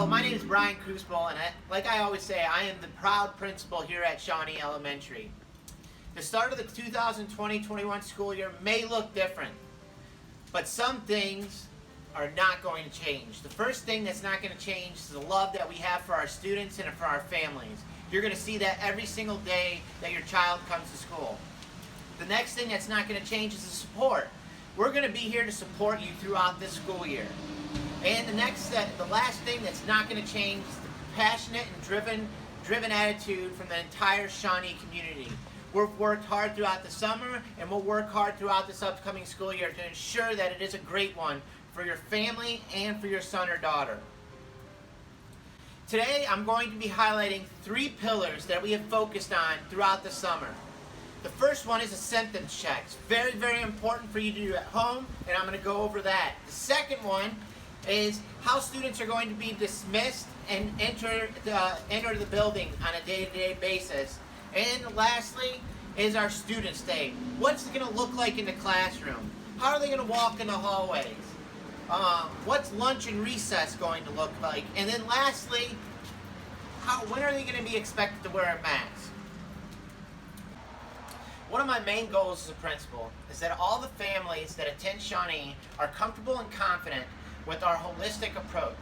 Hello, my name is Brian Krusbol, and like I always say, I am the proud principal here at Shawnee Elementary. The start of the 2020-21 school year may look different, but some things are not going to change. The first thing that's not going to change is the love that we have for our students and for our families. You're going to see that every single day that your child comes to school. The next thing that's not going to change is the support. We're going to be here to support you throughout this school year. And the last thing that's not going to change is the passionate and driven attitude from the entire Shawnee community. We've worked hard throughout the summer, and we'll work hard throughout this upcoming school year to ensure that it is a great one for your family and for your son or daughter. Today, I'm going to be highlighting 3 pillars that we have focused on throughout the summer. The first one is a symptoms check. It's very, very important for you to do at home, and I'm going to go over that. The second one is how students are going to be dismissed and enter the building on a day-to-day basis. And lastly is our Students' Day. What's it going to look like in the classroom? How are they going to walk in the hallways? What's lunch and recess going to look like? And then lastly, when are they going to be expected to wear a mask? One of my main goals as a principal is that all the families that attend Shawnee are comfortable and confident with our holistic approach.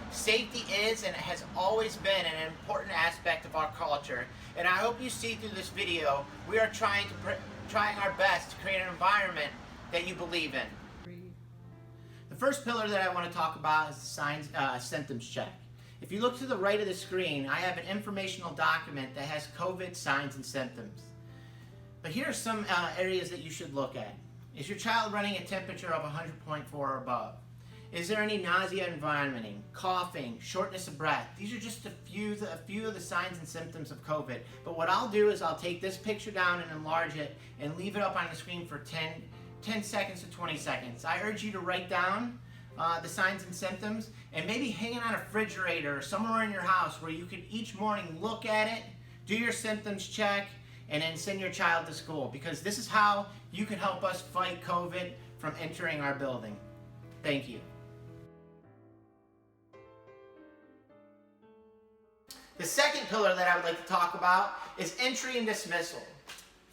Safety is and has always been an important aspect of our culture, and I hope you see through this video we are trying our best to create an environment that you believe in. The first pillar that I want to talk about is the symptoms check. If you look to the right of the screen, I have an informational document that has COVID signs and symptoms. But here are some areas that you should look at. Is your child running a temperature of 100.4 or above? Is there any nausea and vomiting, coughing, shortness of breath? These are just a few of the signs and symptoms of COVID. But what I'll do is I'll take this picture down and enlarge it and leave it up on the screen for 10 seconds to 20 seconds. I urge you to write down the signs and symptoms and maybe hang it on a refrigerator or somewhere in your house where you could each morning look at it, do your symptoms check, and then send your child to school, because this is how you can help us fight COVID from entering our building. Thank you. The second pillar that I would like to talk about is entry and dismissal.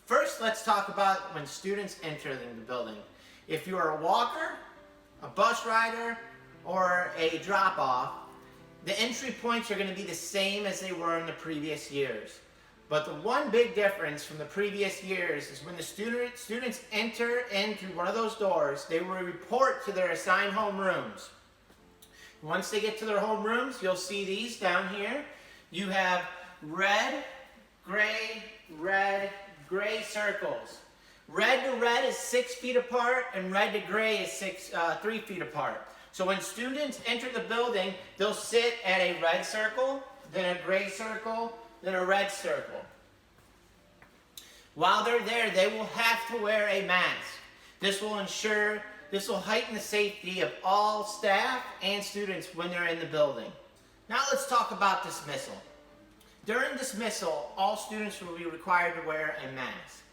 First, let's talk about when students enter the building. If you are a walker, a bus rider, or a drop-off, the entry points are going to be the same as they were in the previous years. But the one big difference from the previous years is when the students enter in through one of those doors, they will report to their assigned homerooms. Once they get to their homerooms, you'll see these down here. You have red, gray circles. Red to red is 6 feet apart, and red to gray is 3 feet apart. So when students enter the building, they'll sit at a red circle, then a gray circle, then a red circle. While they're there, they will have to wear a mask. This will heighten the safety of all staff and students when they're in the building. Now let's talk about dismissal. During dismissal, all students will be required to wear a mask.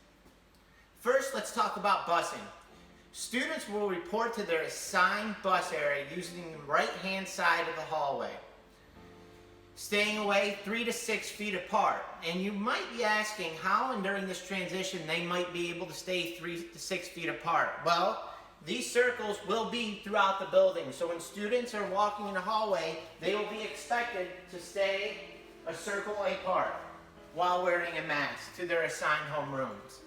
First, let's talk about busing. Students will report to their assigned bus area using the right-hand side of the hallway, staying away 3 to 6 feet apart. And you might be asking how, and during this transition, they might be able to stay 3 to 6 feet apart. Well, these circles will be throughout the building, so when students are walking in the hallway, they will be expected to stay a circle apart while wearing a mask to their assigned homerooms.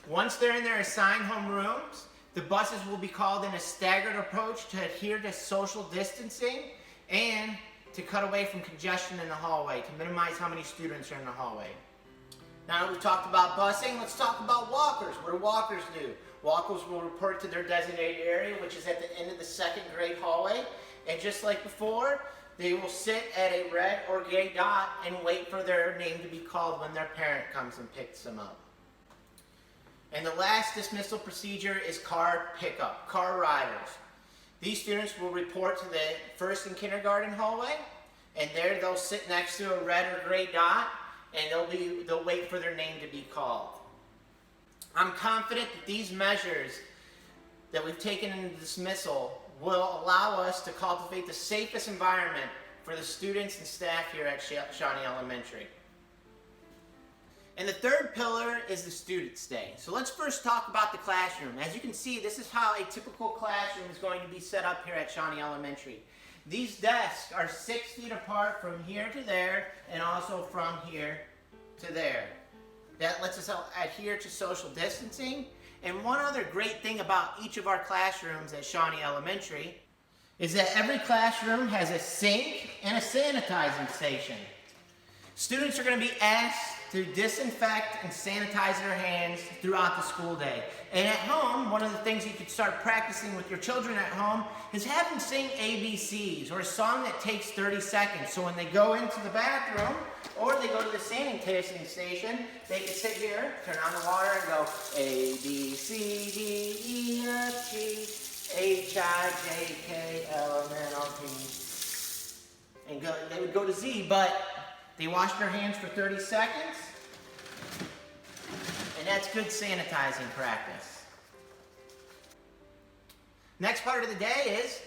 Once they're in their assigned homerooms, the buses will be called in a staggered approach to adhere to social distancing and to cut away from congestion in the hallway, to minimize how many students are in the hallway. Now that we've talked about busing, let's talk about walkers. What do walkers do? Walkers will report to their designated area, which is at the end of the second grade hallway. And just like before, they will sit at a red or gray dot and wait for their name to be called when their parent comes and picks them up. And the last dismissal procedure is car pickup, car riders. These students will report to the first and kindergarten hallway, and there they'll sit next to a red or gray dot, and they'll wait for their name to be called. I'm confident that these measures that we've taken in dismissal will allow us to cultivate the safest environment for the students and staff here at Shawnee Elementary. And the third pillar is the students' day. So let's first talk about the classroom. As you can see, this is how a typical classroom is going to be set up here at Shawnee Elementary. These desks are 6 feet apart from here to there, and also from here to there. That lets us adhere to social distancing. And one other great thing about each of our classrooms at Shawnee Elementary is that every classroom has a sink and a sanitizing station. Students are going to be asked to disinfect and sanitize their hands throughout the school day. And at home, one of the things you could start practicing with your children at home is have them sing ABCs, or a song that takes 30 seconds. So when they go into the bathroom or they go to the sanitizing station, they can sit here, turn on the water, and go A, B, C, D, E, F, G, H, I, J, K, L, M, N, O, P. And they would go to Z, but they washed their hands for 30 seconds, and that's good sanitizing practice. Next part of the day is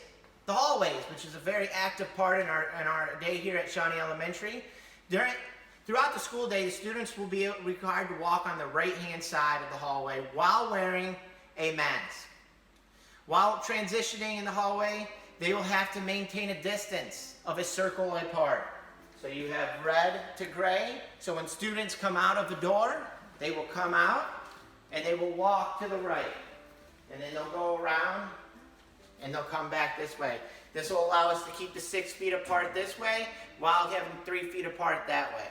the hallways, which is a very active part in our day here at Shawnee Elementary. Throughout the school day, the students will be required to walk on the right-hand side of the hallway while wearing a mask. While transitioning in the hallway, they will have to maintain a distance of a circle apart. So you have red to gray. So when students come out of the door, they will come out and they will walk to the right. And then they'll go around and they'll come back this way. This will allow us to keep the 6 feet apart this way while having 3 feet apart that way.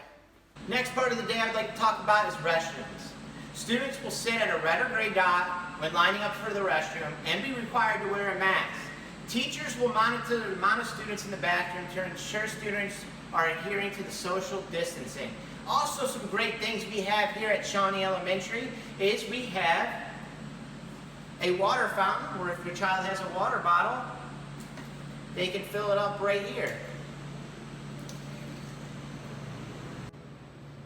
Next part of the day I'd like to talk about is restrooms. Students will sit at a red or gray dot when lining up for the restroom and be required to wear a mask. Teachers will monitor the amount of students in the bathroom to ensure students are adhering to the social distancing. Also, some great things we have here at Shawnee Elementary is we have a water fountain where if your child has a water bottle, they can fill it up right here.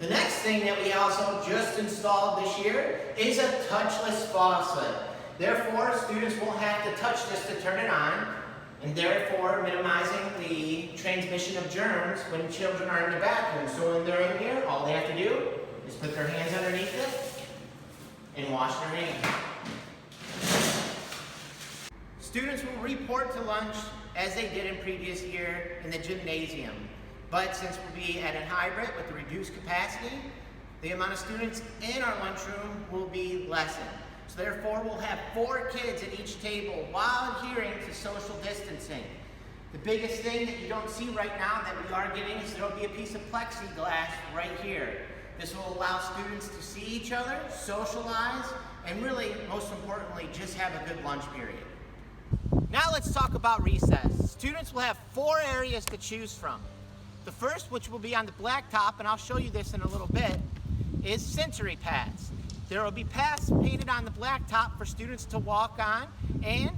The next thing that we also just installed this year is a touchless faucet. Therefore, students won't have to touch this to turn it on, and therefore minimizing the transmission of germs when children are in the bathroom. So when they're in here, all they have to do is put their hands underneath it and wash their hands. Students will report to lunch as they did in previous year in the gymnasium. But since we'll be at a hybrid with the reduced capacity, the amount of students in our lunchroom will be lessened. So therefore, we'll have 4 kids at each table while adhering to social distancing. The biggest thing that you don't see right now that we are getting is there will be a piece of plexiglass right here. This will allow students to see each other, socialize, and really, most importantly, just have a good lunch period. Now let's talk about recess. Students will have 4 areas to choose from. The first, which will be on the blacktop, and I'll show you this in a little bit, is sensory paths. There will be paths painted on the blacktop for students to walk on and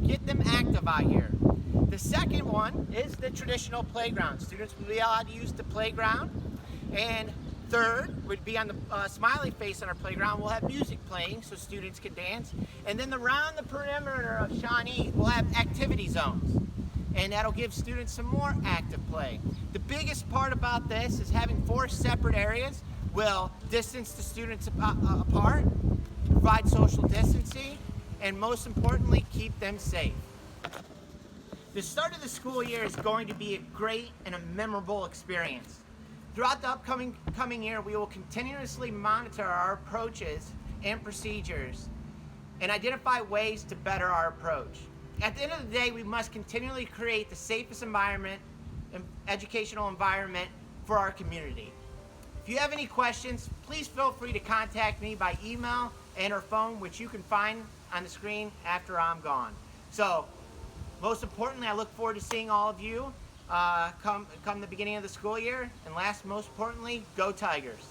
get them active out here. The second one is the traditional playground. Students will be allowed to use the playground. And third would be on the smiley face on our playground. We'll have music playing so students can dance. And then around the perimeter of Shawnee, we'll have activity zones. And that'll give students some more active play. The biggest part about this is having 4 separate areas will distance the students apart, provide social distancing, and most importantly, keep them safe. The start of the school year is going to be a great and a memorable experience. Throughout the coming year, we will continuously monitor our approaches and procedures and identify ways to better our approach. At the end of the day, we must continually create the safest environment and educational environment for our community. If you have any questions, please feel free to contact me by email and or phone, which you can find on the screen after I'm gone. So, most importantly, I look forward to seeing all of you come the beginning of the school year. And last, most importantly, go Tigers.